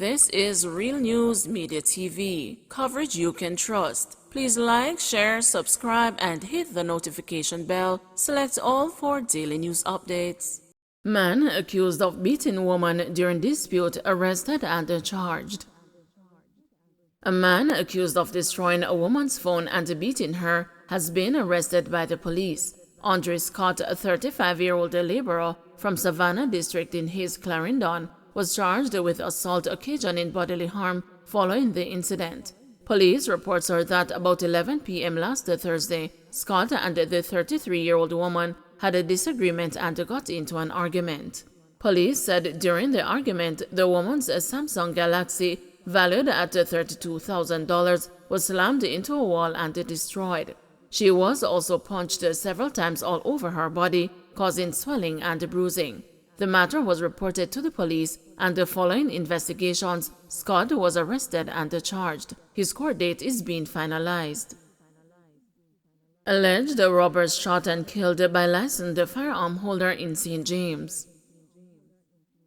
This is Real News Media TV, coverage you can trust. Please like, share, subscribe, and hit the notification bell. Select all for daily news updates. Man accused of beating woman during dispute arrested and charged. A man accused of destroying a woman's phone and beating her has been arrested by the police. Andre Scott, a 35-year-old laborer from Savannah District in East Clarendon, was charged with assault occasioning bodily harm following the incident. Police reports are that about 11 p.m. last Thursday, Scott and the 33-year-old woman had a disagreement and got into an argument. Police said during the argument, the woman's Samsung Galaxy, valued at $32,000, was slammed into a wall and destroyed. She was also punched several times all over her body, causing swelling and bruising. The matter was reported to the police, and following investigations, Scott was arrested and charged. His court date is being finalized. Alleged robbers shot and killed by licensed firearm holder in St. James.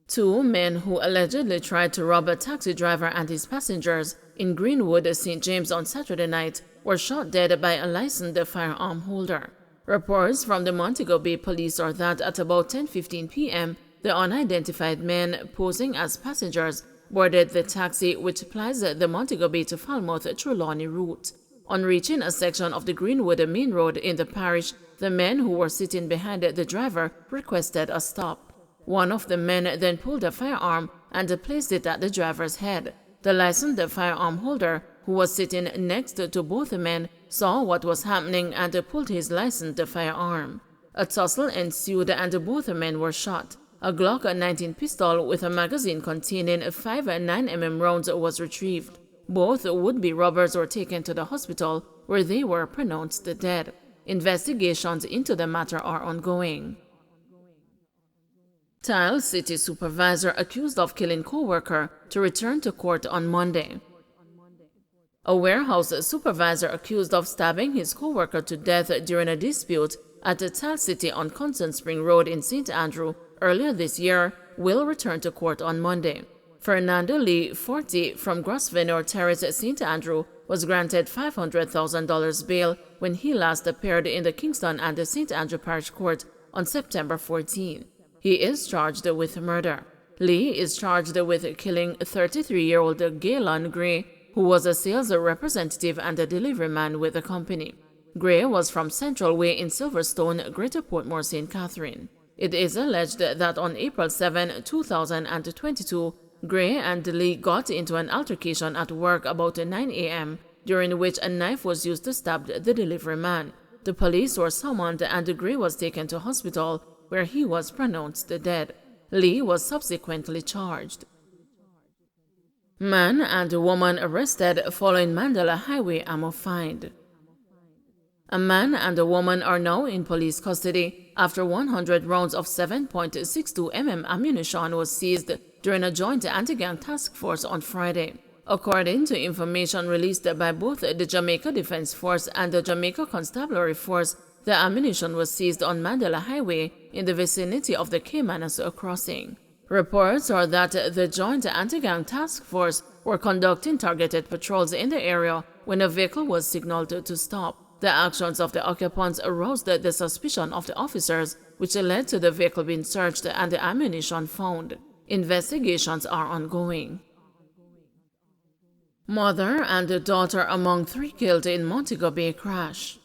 Two men who allegedly tried to rob a taxi driver and his passengers in Greenwood, St. James on Saturday night were shot dead by a licensed firearm holder. Reports from the Montego Bay police are that at about 10:15 p.m., the unidentified men posing as passengers boarded the taxi which plies the Montego Bay to Falmouth Trelawney route. On reaching a section of the Greenwood main road in the parish, the men who were sitting behind the driver requested a stop. One of the men then pulled a firearm and placed it at the driver's head. The licensed firearm holder, who was sitting next to both men, saw what was happening and pulled his licensed firearm. A tussle ensued and both men were shot. A Glock 19 pistol with a magazine containing 5 9mm rounds was retrieved. Both would-be robbers were taken to the hospital, where they were pronounced dead. Investigations into the matter are ongoing. Tile City supervisor accused of killing co-worker to return to court on Monday. A warehouse supervisor accused of stabbing his co-worker to death during a dispute at Tile City on Constant Spring Road in St. Andrew earlier this year will return to court on Monday. Fernando Lee, 40, from Grosvenor Terrace, St. Andrew, was granted $500,000 bail when he last appeared in the Kingston and the St. Andrew Parish Court on September 14. He is charged with murder. Lee is charged with killing 33-year-old Galen Gray, who was a sales representative and a delivery man with the company. Gray was from Central Way in Silverstone, Greater Portmore, St. Catherine. It is alleged that on April 7, 2022, Gray and Lee got into an altercation at work about 9 a.m., during which a knife was used to stab the delivery man. The police were summoned and Gray was taken to hospital, where he was pronounced dead. Lee was subsequently charged. Man and woman arrested following Mandela Highway ammo find. A man and a woman are now in police custody after 100 rounds of 7.62 mm ammunition was seized during a joint anti-gang task force on Friday. According to information released by both the Jamaica Defense Force and the Jamaica Constabulary Force, the ammunition was seized on Mandela Highway in the vicinity of the Caymanas crossing. Reports are that the Joint Anti-Gang Task Force were conducting targeted patrols in the area when a vehicle was signaled to stop. The actions of the occupants aroused the suspicion of the officers, which led to the vehicle being searched and the ammunition found. Investigations are ongoing. Mother and daughter among 3 killed in Montego Bay crash.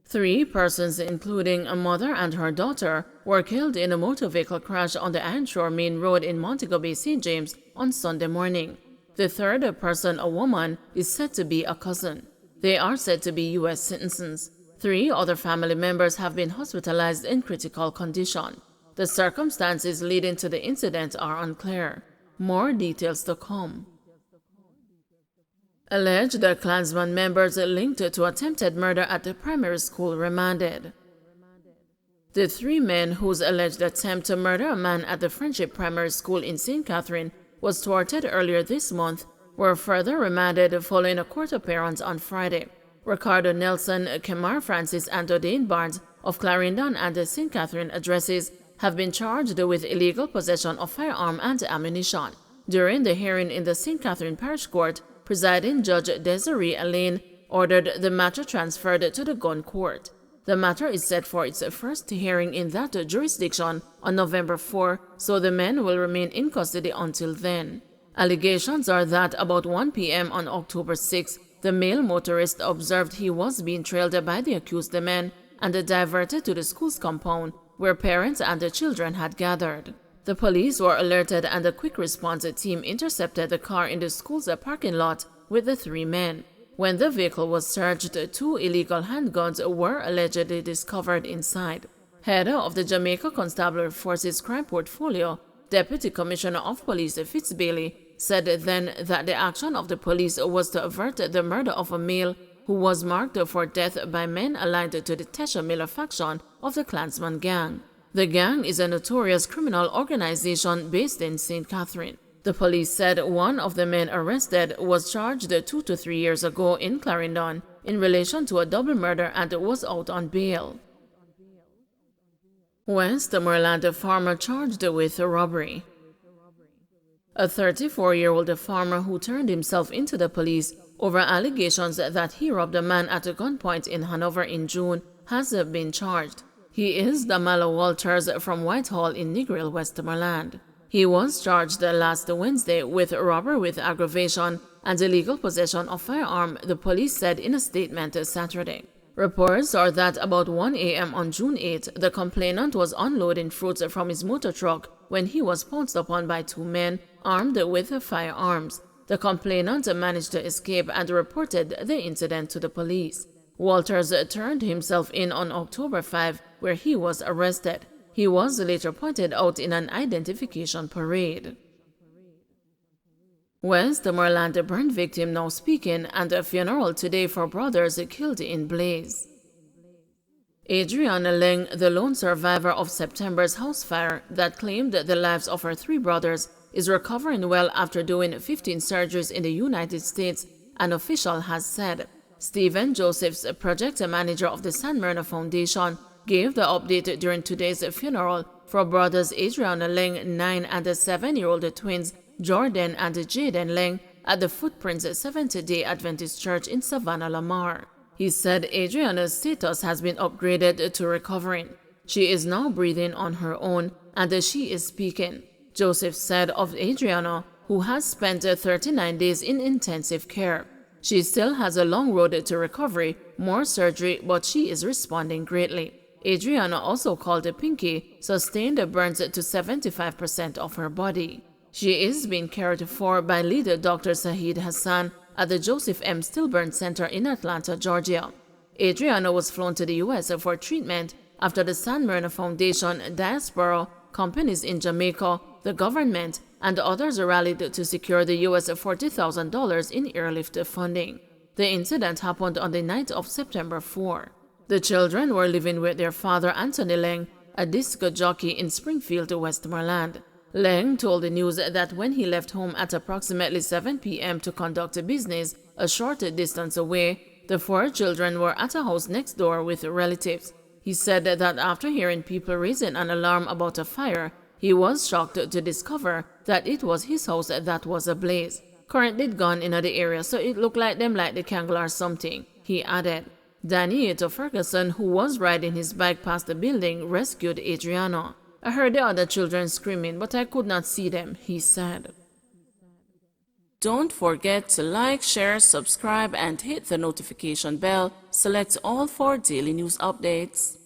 3 persons, including a mother and her daughter, were killed in a motor vehicle crash on the Ironshore Main Road in Montego Bay, St. James on Sunday morning. The third person, a woman, is said to be a cousin. They are said to be U.S. citizens. 3 other family members have been hospitalized in critical condition. The circumstances leading to the incident are unclear. More details to come. Alleged Klansman members linked to attempted murder at the primary school remanded. The 3 men whose alleged attempt to murder a man at the Friendship Primary School in St. Catherine was thwarted earlier this month were further remanded following a court appearance on Friday. Ricardo Nelson, Kemar Francis, and O'Dane Barnes of Clarendon and the St. Catherine addresses have been charged with illegal possession of firearm and ammunition. During the hearing in the St. Catherine Parish Court, presiding Judge Desiree Laing ordered the matter transferred to the gun court. The matter is set for its first hearing in that jurisdiction on November 4, so the men will remain in custody until then. Allegations are that about 1 p.m. on October 6, the male motorist observed he was being trailed by the accused men and diverted to the school's compound, where parents and the children had gathered. The police were alerted and a quick response team intercepted the car in the school's parking lot with the 3 men. When the vehicle was searched, 2 illegal handguns were allegedly discovered inside. Head of the Jamaica Constabulary Force's crime portfolio, Deputy Commissioner of Police Fitz Bailey, said then that the action of the police was to avert the murder of a male who was marked for death by men aligned to the Tesha Miller faction of the Klansman gang. The gang is a notorious criminal organization based in St. Catherine. The police said one of the men arrested was charged 2 to 3 years ago in Clarendon in relation to a double murder and was out on bail. Westmoreland farmer charged with robbery. A 34-year-old farmer who turned himself into the police over allegations that he robbed a man at a gunpoint in Hanover in June has been charged. He is Damala Walters from Whitehall in Negril, Westmoreland. He was charged last Wednesday with robbery with aggravation and illegal possession of firearm, the police said in a statement Saturday. Reports are that about 1 a.m. on June 8, the complainant was unloading fruits from his motor truck when he was pounced upon by 2 men armed with firearms. The complainant managed to escape and reported the incident to the police. Walters turned himself in on October 5, where he was arrested. He was later pointed out in an identification parade. Westmoreland burn victim now speaking and a funeral today for brothers killed in blaze. Adrianna Laing, the lone survivor of September's house fire that claimed the lives of her 3 brothers, is recovering well after doing 15 surgeries in the United States, an official has said. Stephen Josephs, project manager of the San Myrna Foundation, gave the update during today's funeral for brothers Adrianna Laing, 9 and 7-year-old twins Jordan and Jaden Laing at the Footprints Seventh-day Adventist Church in Savannah, Lamar. He said Adrianna's status has been upgraded to recovering. She is now breathing on her own and she is speaking. Joseph said of Adrianna, who has spent 39 days in intensive care. She still has a long road to recovery, more surgery, but she is responding greatly. Adrianna, also called Pinky, sustained burns to 75% of her body. She is being cared for by leader Dr. Saeed Hassan at the Joseph M. Stillburn Center in Atlanta, Georgia. Adrianna was flown to the U.S. for treatment after the San Myrna Foundation, diaspora, companies in Jamaica, the government, and others rallied to secure the U.S. $40,000 in airlift funding. The incident happened on the night of September 4. The children were living with their father, Anthony Laing, a disc jockey in Springfield, Westmoreland. Laing told the news that when he left home at approximately 7 p.m. to conduct business a short distance away, the 4 children were at a house next door with relatives. He said that after hearing people raising an alarm about a fire, he was shocked to discover that it was his house that was ablaze. Current had gone in the area, so it looked like them light the candle or something, he added. Danny Ferguson, who was riding his bike past the building, rescued Adrianna. I heard the other children screaming, but I could not see them, he said. Don't forget to like, share, subscribe, and hit the notification bell. Select all for daily news updates.